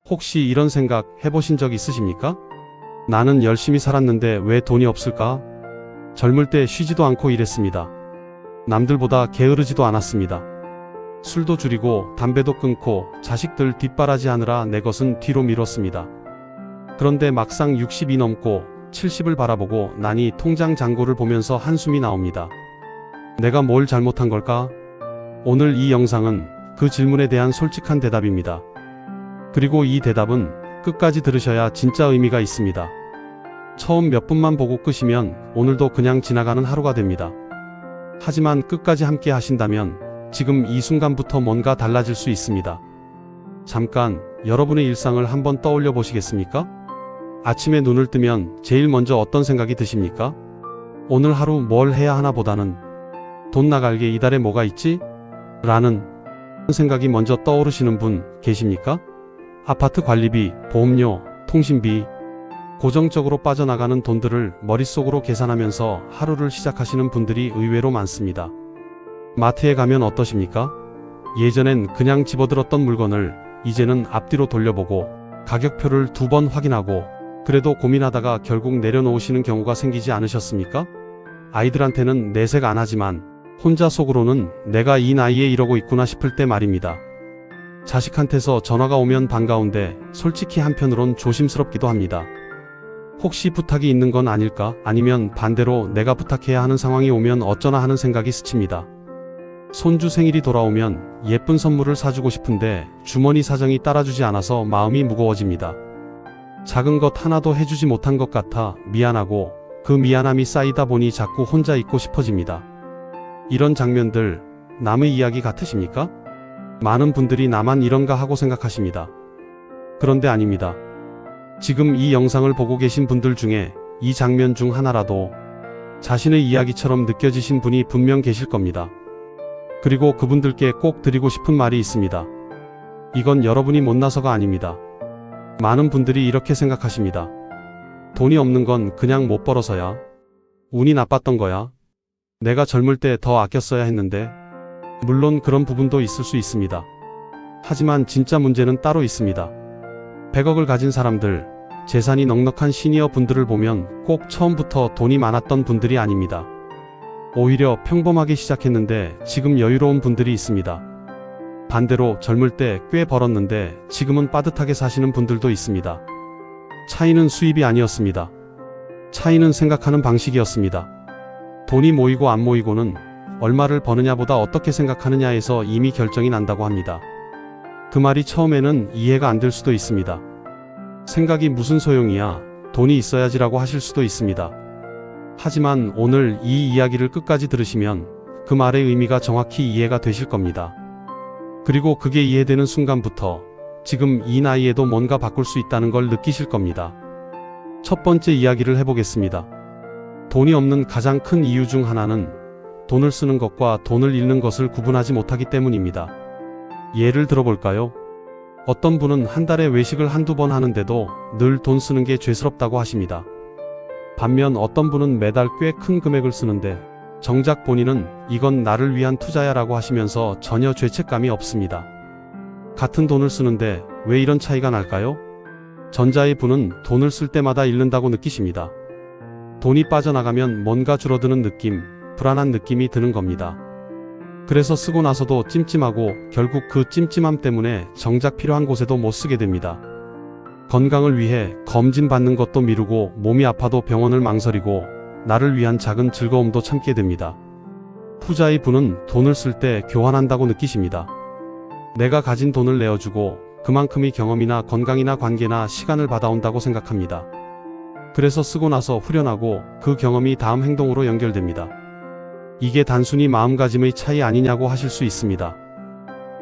혹시 이런 생각 해보신 적 있으십니까? 나는 열심히 살았는데 왜 돈이 없을까? 젊을 때 쉬지도 않고 일했습니다. 남들보다 게으르지도 않았습니다. 술도 줄이고 담배도 끊고 자식들 뒷바라지하느라 내 것은 뒤로 미뤘습니다. 그런데 막상 60이 넘고 70을 바라보고 나니 통장 잔고를 보면서 한숨이 나옵니다. 내가 뭘 잘못한 걸까? 오늘 이 영상은 그 질문에 대한 솔직한 대답입니다. 그리고 이 대답은 끝까지 들으셔야 진짜 의미가 있습니다. 처음 몇 분만 보고 끄시면 오늘도 그냥 지나가는 하루가 됩니다. 하지만 끝까지 함께 하신다면 지금 이 순간부터 뭔가 달라질 수 있습니다. 잠깐 여러분의 일상을 한번 떠올려 보시겠습니까? 아침에 눈을 뜨면 제일 먼저 어떤 생각이 드십니까? 오늘 하루 뭘 해야 하나 보다는 돈 나갈게 이달에 뭐가 있지? 라는 생각이 먼저 떠오르시는 분 계십니까? 아파트 관리비, 보험료, 통신비, 고정적으로 빠져나가는 돈들을 머릿속으로 계산하면서 하루를 시작하시는 분들이 의외로 많습니다. 마트에 가면 어떠십니까? 예전엔 그냥 집어들었던 물건을 이제는 앞뒤로 돌려보고 가격표를 2번 확인하고 그래도 고민하다가 결국 내려놓으시는 경우가 생기지 않으셨습니까? 아이들한테는 내색 안 하지만 혼자 속으로는 내가 이 나이에 이러고 있구나 싶을 때 말입니다. 자식한테서 전화가 오면 반가운데 솔직히 한편으론 조심스럽기도 합니다. 혹시 부탁이 있는 건 아닐까? 아니면 반대로 내가 부탁해야 하는 상황이 오면 어쩌나 하는 생각이 스칩니다. 손주 생일이 돌아오면 예쁜 선물을 사주고 싶은데 주머니 사정이 따라주지 않아서 마음이 무거워집니다. 작은 것 하나도 해주지 못한 것 같아 미안하고 그 미안함이 쌓이다 보니 자꾸 혼자 있고 싶어집니다. 이런 장면들 남의 이야기 같으십니까? 많은 분들이 나만 이런가 하고 생각하십니다. 그런데 아닙니다. 지금 이 영상을 보고 계신 분들 중에 이 장면 중 하나라도 자신의 이야기처럼 느껴지신 분이 분명 계실 겁니다. 그리고 그분들께 꼭 드리고 싶은 말이 있습니다. 이건 여러분이 못나서가 아닙니다. 많은 분들이 이렇게 생각하십니다. 돈이 없는 건 그냥 못 벌어서야. 운이 나빴던 거야. 내가 젊을 때 더 아꼈어야 했는데. 물론 그런 부분도 있을 수 있습니다. 하지만 진짜 문제는 따로 있습니다. 100억을 가진 사람들, 재산이 넉넉한 시니어 분들을 보면 꼭 처음부터 돈이 많았던 분들이 아닙니다. 오히려 평범하게 시작했는데 지금 여유로운 분들이 있습니다. 반대로 젊을 때 꽤 벌었는데 지금은 빠듯하게 사시는 분들도 있습니다. 차이는 수입이 아니었습니다. 차이는 생각하는 방식이었습니다. 돈이 모이고 안 모이고는 얼마를 버느냐보다 어떻게 생각하느냐에서 이미 결정이 난다고 합니다. 그 말이 처음에는 이해가 안 될 수도 있습니다. 생각이 무슨 소용이야, 돈이 있어야지라고 하실 수도 있습니다. 하지만 오늘 이 이야기를 끝까지 들으시면 그 말의 의미가 정확히 이해가 되실 겁니다. 그리고 그게 이해되는 순간부터 지금 이 나이에도 뭔가 바꿀 수 있다는 걸 느끼실 겁니다. 첫 번째 이야기를 해보겠습니다. 돈이 없는 가장 큰 이유 중 하나는 돈을 쓰는 것과 돈을 잃는 것을 구분하지 못하기 때문입니다. 예를 들어볼까요? 어떤 분은 한 달에 외식을 한두 번 하는데도 늘 돈 쓰는 게 죄스럽다고 하십니다. 반면 어떤 분은 매달 꽤 큰 금액을 쓰는데 정작 본인은 이건 나를 위한 투자야 라고 하시면서 전혀 죄책감이 없습니다. 같은 돈을 쓰는데 왜 이런 차이가 날까요? 전자의 분은 돈을 쓸 때마다 잃는다고 느끼십니다. 돈이 빠져나가면 뭔가 줄어드는 느낌, 불안한 느낌이 드는 겁니다. 그래서 쓰고 나서도 찜찜하고 결국 그 찜찜함 때문에 정작 필요한 곳에도 못 쓰게 됩니다. 건강을 위해 검진 받는 것도 미루고 몸이 아파도 병원을 망설이고 나를 위한 작은 즐거움도 참게 됩니다. 후자의 분은 돈을 쓸 때 교환한다고 느끼십니다. 내가 가진 돈을 내어주고 그만큼의 경험이나 건강이나 관계나 시간을 받아온다고 생각합니다. 그래서 쓰고 나서 후련하고 그 경험이 다음 행동으로 연결됩니다. 이게 단순히 마음가짐의 차이 아니냐고 하실 수 있습니다.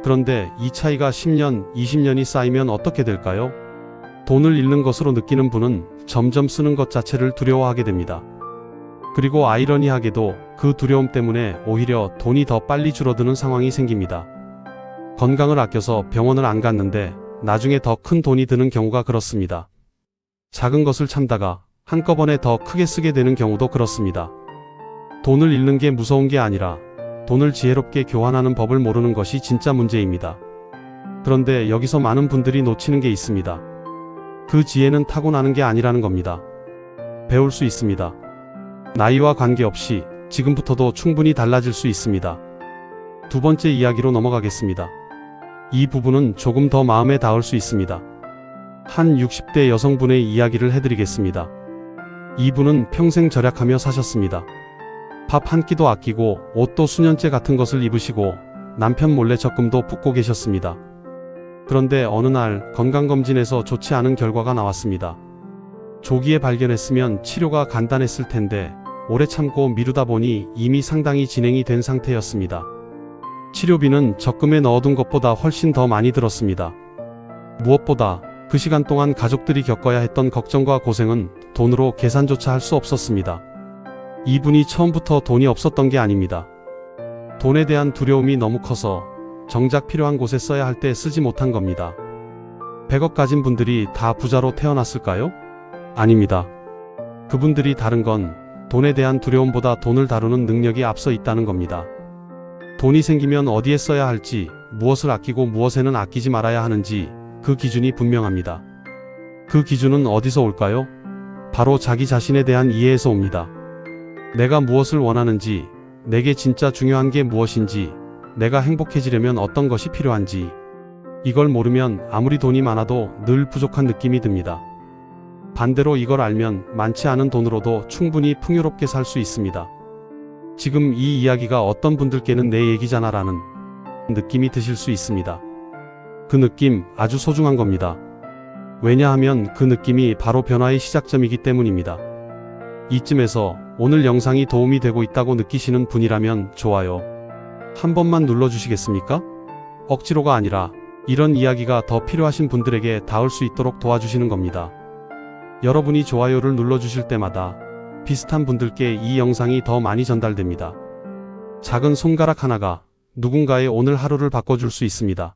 그런데 이 차이가 10년, 20년이 쌓이면 어떻게 될까요? 돈을 잃는 것으로 느끼는 분은 점점 쓰는 것 자체를 두려워하게 됩니다. 그리고 아이러니하게도 그 두려움 때문에 오히려 돈이 더 빨리 줄어드는 상황이 생깁니다. 건강을 아껴서 병원을 안 갔는데 나중에 더 큰 돈이 드는 경우가 그렇습니다. 작은 것을 참다가 한꺼번에 더 크게 쓰게 되는 경우도 그렇습니다. 돈을 잃는 게 무서운 게 아니라 돈을 지혜롭게 교환하는 법을 모르는 것이 진짜 문제입니다. 그런데 여기서 많은 분들이 놓치는 게 있습니다. 그 지혜는 타고나는 게 아니라는 겁니다. 배울 수 있습니다. 나이와 관계없이 지금부터도 충분히 달라질 수 있습니다. 두 번째 이야기로 넘어가겠습니다. 이 부분은 조금 더 마음에 닿을 수 있습니다. 한 60대 여성분의 이야기를 해드리겠습니다. 이분은 평생 절약하며 사셨습니다. 밥 한 끼도 아끼고 옷도 수년째 같은 것을 입으시고 남편 몰래 적금도 붓고 계셨습니다. 그런데 어느 날 건강검진에서 좋지 않은 결과가 나왔습니다. 조기에 발견했으면 치료가 간단했을 텐데 오래 참고 미루다 보니 이미 상당히 진행이 된 상태였습니다. 치료비는 적금에 넣어둔 것보다 훨씬 더 많이 들었습니다. 무엇보다 그 시간 동안 가족들이 겪어야 했던 걱정과 고생은 돈으로 계산조차 할 수 없었습니다. 이분이 처음부터 돈이 없었던 게 아닙니다. 돈에 대한 두려움이 너무 커서 정작 필요한 곳에 써야 할 때 쓰지 못한 겁니다. 100억 가진 분들이 다 부자로 태어났을까요? 아닙니다. 그분들이 다른 건 돈에 대한 두려움보다 돈을 다루는 능력이 앞서 있다는 겁니다. 돈이 생기면 어디에 써야 할지, 무엇을 아끼고 무엇에는 아끼지 말아야 하는지 그 기준이 분명합니다. 그 기준은 어디서 올까요? 바로 자기 자신에 대한 이해에서 옵니다. 내가 무엇을 원하는지, 내게 진짜 중요한 게 무엇인지, 내가 행복해지려면 어떤 것이 필요한지, 이걸 모르면 아무리 돈이 많아도 늘 부족한 느낌이 듭니다. 반대로 이걸 알면 많지 않은 돈으로도 충분히 풍요롭게 살 수 있습니다. 지금 이 이야기가 어떤 분들께는 내 얘기잖아 라는 느낌이 드실 수 있습니다. 그 느낌 아주 소중한 겁니다. 왜냐하면 그 느낌이 바로 변화의 시작점이기 때문입니다. 이쯤에서 오늘 영상이 도움이 되고 있다고 느끼시는 분이라면 좋아요 한 번만 눌러주시겠습니까? 억지로가 아니라 이런 이야기가 더 필요하신 분들에게 닿을 수 있도록 도와주시는 겁니다. 여러분이 좋아요를 눌러주실 때마다 비슷한 분들께 이 영상이 더 많이 전달됩니다. 작은 손가락 하나가 누군가의 오늘 하루를 바꿔줄 수 있습니다.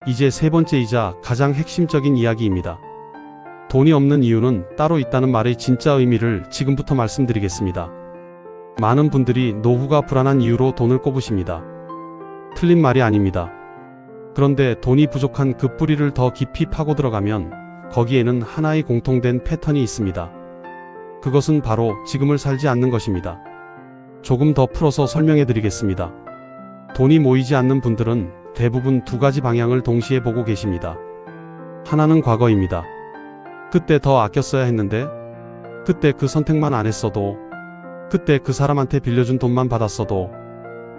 이제 세 번째이자 가장 핵심적인 이야기입니다. 돈이 없는 이유는 따로 있다는 말의 진짜 의미를 지금부터 말씀드리겠습니다. 많은 분들이 노후가 불안한 이유로 돈을 꼽으십니다. 틀린 말이 아닙니다. 그런데 돈이 부족한 그 뿌리를 더 깊이 파고 들어가면 거기에는 하나의 공통된 패턴이 있습니다. 그것은 바로 지금을 살지 않는 것입니다. 조금 더 풀어서 설명해 드리겠습니다. 돈이 모이지 않는 분들은 대부분 두 가지 방향을 동시에 보고 계십니다. 하나는 과거입니다. 그때 더 아꼈어야 했는데, 그때 그 선택만 안 했어도, 그때 그 사람한테 빌려준 돈만 받았어도,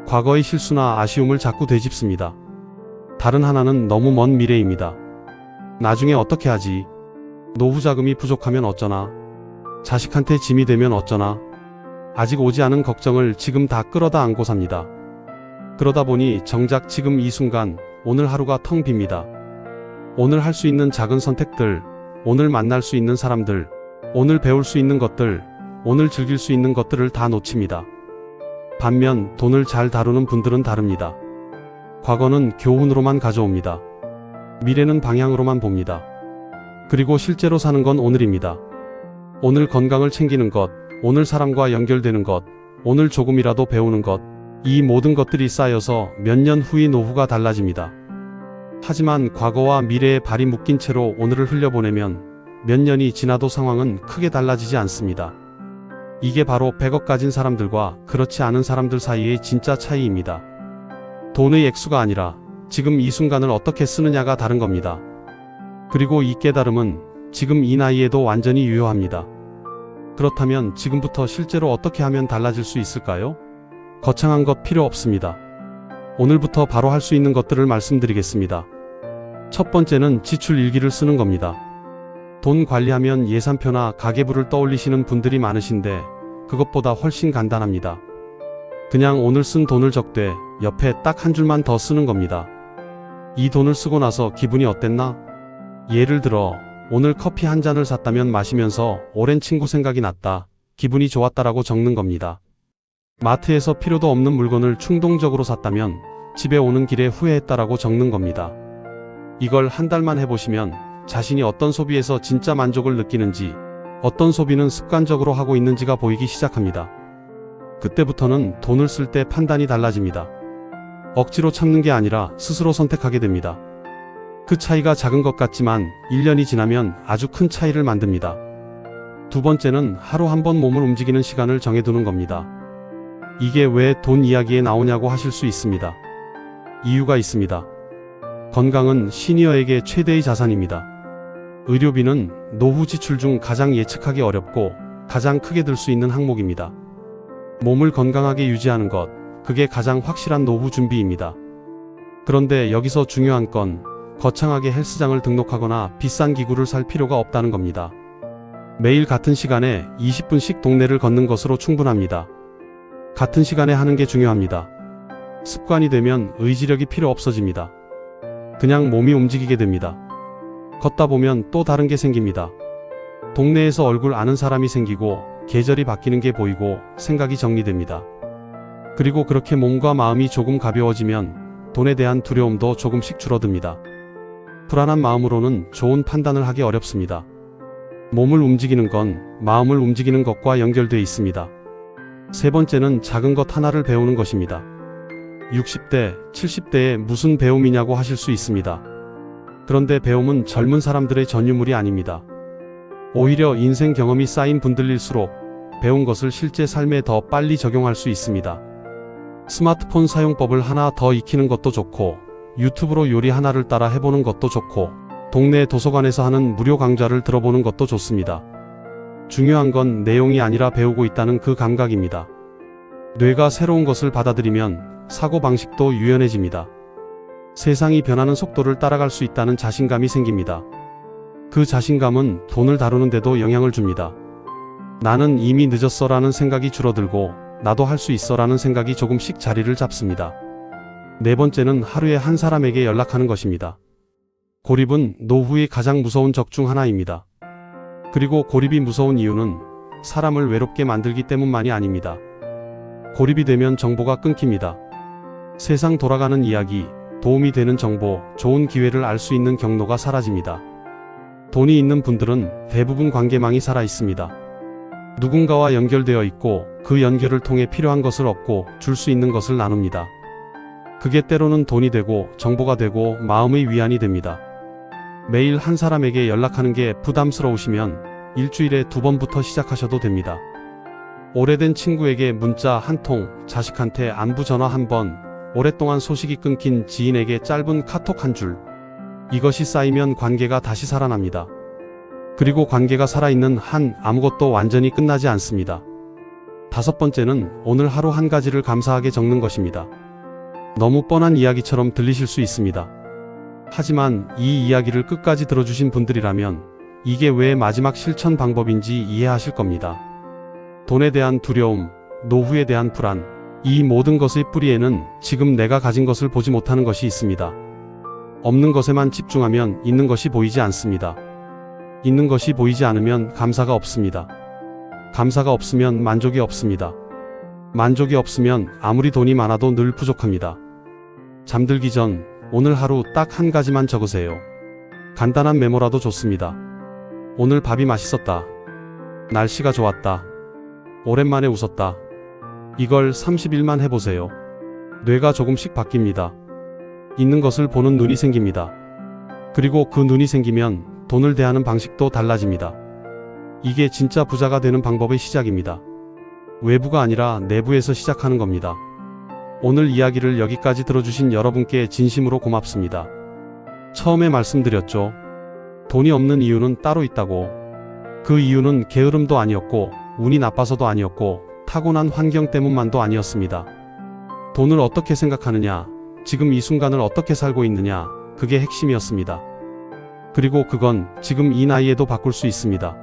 과거의 실수나 아쉬움을 자꾸 되짚습니다. 다른 하나는 너무 먼 미래입니다. 나중에 어떻게 하지? 노후 자금이 부족하면 어쩌나? 자식한테 짐이 되면 어쩌나? 아직 오지 않은 걱정을 지금 다 끌어다 안고 삽니다. 그러다 보니 정작 지금 이 순간, 오늘 하루가 텅 빕니다. 오늘 할 수 있는 작은 선택들, 오늘 만날 수 있는 사람들, 오늘 배울 수 있는 것들, 오늘 즐길 수 있는 것들을 다 놓칩니다. 반면 돈을 잘 다루는 분들은 다릅니다. 과거는 교훈으로만 가져옵니다. 미래는 방향으로만 봅니다. 그리고 실제로 사는 건 오늘입니다. 오늘 건강을 챙기는 것, 오늘 사람과 연결되는 것, 오늘 조금이라도 배우는 것, 이 모든 것들이 쌓여서 몇 년 후의 노후가 달라집니다. 하지만 과거와 미래에 발이 묶인 채로 오늘을 흘려보내면 몇 년이 지나도 상황은 크게 달라지지 않습니다. 이게 바로 100억 가진 사람들과 그렇지 않은 사람들 사이의 진짜 차이입니다. 돈의 액수가 아니라 지금 이 순간을 어떻게 쓰느냐가 다른 겁니다. 그리고 이 깨달음은 지금 이 나이에도 완전히 유효합니다. 그렇다면 지금부터 실제로 어떻게 하면 달라질 수 있을까요? 거창한 것 필요 없습니다. 오늘부터 바로 할 수 있는 것들을 말씀드리겠습니다. 첫 번째는 지출 일기를 쓰는 겁니다. 돈 관리하면 예산표나 가계부를 떠올리시는 분들이 많으신데 그것보다 훨씬 간단합니다. 그냥 오늘 쓴 돈을 적되 옆에 딱 한 줄만 더 쓰는 겁니다. 이 돈을 쓰고 나서 기분이 어땠나? 예를 들어 오늘 커피 한 잔을 샀다면 마시면서 오랜 친구 생각이 났다. 기분이 좋았다라고 적는 겁니다. 마트에서 필요도 없는 물건을 충동적으로 샀다면 집에 오는 길에 후회했다라고 적는 겁니다. 이걸 한 달만 해보시면 자신이 어떤 소비에서 진짜 만족을 느끼는지, 어떤 소비는 습관적으로 하고 있는지가 보이기 시작합니다. 그때부터는 돈을 쓸 때 판단이 달라집니다. 억지로 참는 게 아니라 스스로 선택하게 됩니다. 그 차이가 작은 것 같지만 1년이 지나면 아주 큰 차이를 만듭니다. 두 번째는 하루 한 번 몸을 움직이는 시간을 정해두는 겁니다. 이게 왜 돈 이야기에 나오냐고 하실 수 있습니다. 이유가 있습니다. 건강은 시니어에게 최대의 자산입니다. 의료비는 노후 지출 중 가장 예측하기 어렵고 가장 크게 들 수 있는 항목입니다. 몸을 건강하게 유지하는 것, 그게 가장 확실한 노후 준비입니다. 그런데 여기서 중요한 건 거창하게 헬스장을 등록하거나 비싼 기구를 살 필요가 없다는 겁니다. 매일 같은 시간에 20분씩 동네를 걷는 것으로 충분합니다. 같은 시간에 하는 게 중요합니다. 습관이 되면 의지력이 필요 없어집니다. 그냥 몸이 움직이게 됩니다. 걷다 보면 또 다른 게 생깁니다. 동네에서 얼굴 아는 사람이 생기고 계절이 바뀌는 게 보이고 생각이 정리됩니다. 그리고 그렇게 몸과 마음이 조금 가벼워지면 돈에 대한 두려움도 조금씩 줄어듭니다. 불안한 마음으로는 좋은 판단을 하기 어렵습니다. 몸을 움직이는 건 마음을 움직이는 것과 연결되어 있습니다. 세 번째는 작은 것 하나를 배우는 것입니다. 60대, 70대에 무슨 배움이냐고 하실 수 있습니다. 그런데 배움은 젊은 사람들의 전유물이 아닙니다. 오히려 인생 경험이 쌓인 분들일수록 배운 것을 실제 삶에 더 빨리 적용할 수 있습니다. 스마트폰 사용법을 하나 더 익히는 것도 좋고, 유튜브로 요리 하나를 따라 해보는 것도 좋고, 동네 도서관에서 하는 무료 강좌를 들어보는 것도 좋습니다. 중요한 건 내용이 아니라 배우고 있다는 그 감각입니다. 뇌가 새로운 것을 받아들이면 사고방식도 유연해집니다. 세상이 변하는 속도를 따라갈 수 있다는 자신감이 생깁니다. 그 자신감은 돈을 다루는데도 영향을 줍니다. 나는 이미 늦었어 라는 생각이 줄어들고 나도 할 수 있어 라는 생각이 조금씩 자리를 잡습니다. 네 번째는 하루에 한 사람에게 연락하는 것입니다. 고립은 노후의 가장 무서운 적 중 하나입니다. 그리고 고립이 무서운 이유는 사람을 외롭게 만들기 때문만이 아닙니다. 고립이 되면 정보가 끊깁니다. 세상 돌아가는 이야기, 도움이 되는 정보, 좋은 기회를 알 수 있는 경로가 사라집니다. 돈이 있는 분들은 대부분 관계망이 살아 있습니다. 누군가와 연결되어 있고 그 연결을 통해 필요한 것을 얻고 줄 수 있는 것을 나눕니다. 그게 때로는 돈이 되고 정보가 되고 마음의 위안이 됩니다. 매일 한 사람에게 연락하는 게 부담스러우시면 일주일에 2번부터 시작하셔도 됩니다. 오래된 친구에게 문자 한 통, 자식한테 안부 전화 한 번, 오랫동안 소식이 끊긴 지인에게 짧은 카톡 한 줄. 이것이 쌓이면 관계가 다시 살아납니다. 그리고 관계가 살아있는 한 아무것도 완전히 끝나지 않습니다. 다섯 번째는 오늘 하루 한 가지를 감사하게 적는 것입니다. 너무 뻔한 이야기처럼 들리실 수 있습니다. 하지만 이 이야기를 끝까지 들어주신 분들이라면 이게 왜 마지막 실천 방법인지 이해하실 겁니다. 돈에 대한 두려움, 노후에 대한 불안, 이 모든 것의 뿌리에는 지금 내가 가진 것을 보지 못하는 것이 있습니다. 없는 것에만 집중하면 있는 것이 보이지 않습니다. 있는 것이 보이지 않으면 감사가 없습니다. 감사가 없으면 만족이 없습니다. 만족이 없으면 아무리 돈이 많아도 늘 부족합니다. 잠들기 전 오늘 하루 딱 한 가지만 적으세요. 간단한 메모라도 좋습니다. 오늘 밥이 맛있었다. 날씨가 좋았다. 오랜만에 웃었다. 이걸 30일만 해보세요. 뇌가 조금씩 바뀝니다. 있는 것을 보는 눈이 생깁니다. 그리고 그 눈이 생기면 돈을 대하는 방식도 달라집니다. 이게 진짜 부자가 되는 방법의 시작입니다. 외부가 아니라 내부에서 시작하는 겁니다. 오늘 이야기를 여기까지 들어주신 여러분께 진심으로 고맙습니다. 처음에 말씀드렸죠. 돈이 없는 이유는 따로 있다고. 그 이유는 게으름도 아니었고 운이 나빠서도 아니었고 타고난 환경 때문만도 아니었습니다. 돈을 어떻게 생각하느냐, 지금 이 순간을 어떻게 살고 있느냐, 그게 핵심이었습니다. 그리고 그건 지금 이 나이에도 바꿀 수 있습니다.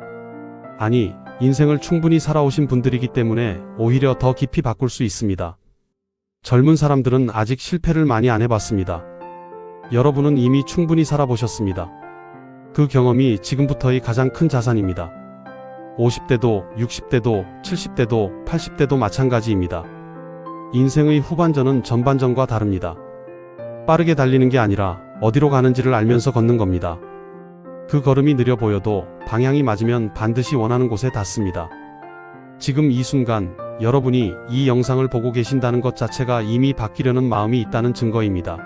아니, 인생을 충분히 살아오신 분들이기 때문에 오히려 더 깊이 바꿀 수 있습니다. 젊은 사람들은 아직 실패를 많이 안 해봤습니다. 여러분은 이미 충분히 살아보셨습니다. 그 경험이 지금부터의 가장 큰 자산입니다. 50대도, 60대도, 70대도, 80대도 마찬가지입니다. 인생의 후반전은 전반전과 다릅니다. 빠르게 달리는 게 아니라 어디로 가는지를 알면서 걷는 겁니다. 그 걸음이 느려 보여도 방향이 맞으면 반드시 원하는 곳에 닿습니다. 지금 이 순간 여러분이 이 영상을 보고 계신다는 것 자체가 이미 바뀌려는 마음이 있다는 증거입니다.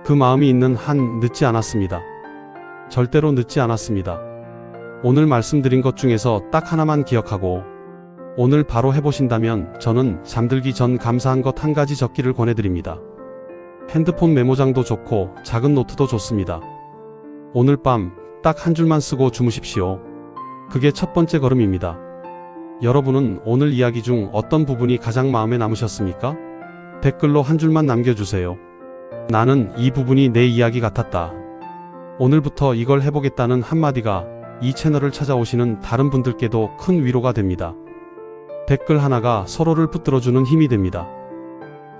그 마음이 있는 한 늦지 않았습니다. 절대로 늦지 않았습니다. 오늘 말씀드린 것 중에서 딱 하나만 기억하고 오늘 바로 해보신다면 저는 잠들기 전 감사한 것 한 가지 적기를 권해드립니다. 핸드폰 메모장도 좋고 작은 노트도 좋습니다. 오늘 밤 딱 한 줄만 쓰고 주무십시오. 그게 첫 번째 걸음입니다. 여러분은 오늘 이야기 중 어떤 부분이 가장 마음에 남으셨습니까? 댓글로 한 줄만 남겨주세요. 나는 이 부분이 내 이야기 같았다. 오늘부터 이걸 해보겠다는 한마디가 이 채널을 찾아오시는 다른 분들께도 큰 위로가 됩니다. 댓글 하나가 서로를 붙들어주는 힘이 됩니다.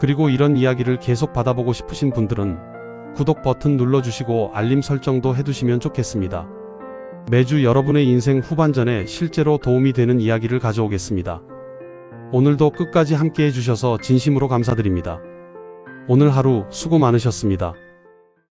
그리고 이런 이야기를 계속 받아보고 싶으신 분들은 구독 버튼 눌러주시고 알림 설정도 해두시면 좋겠습니다. 매주 여러분의 인생 후반전에 실제로 도움이 되는 이야기를 가져오겠습니다. 오늘도 끝까지 함께 해주셔서 진심으로 감사드립니다. 오늘 하루 수고 많으셨습니다.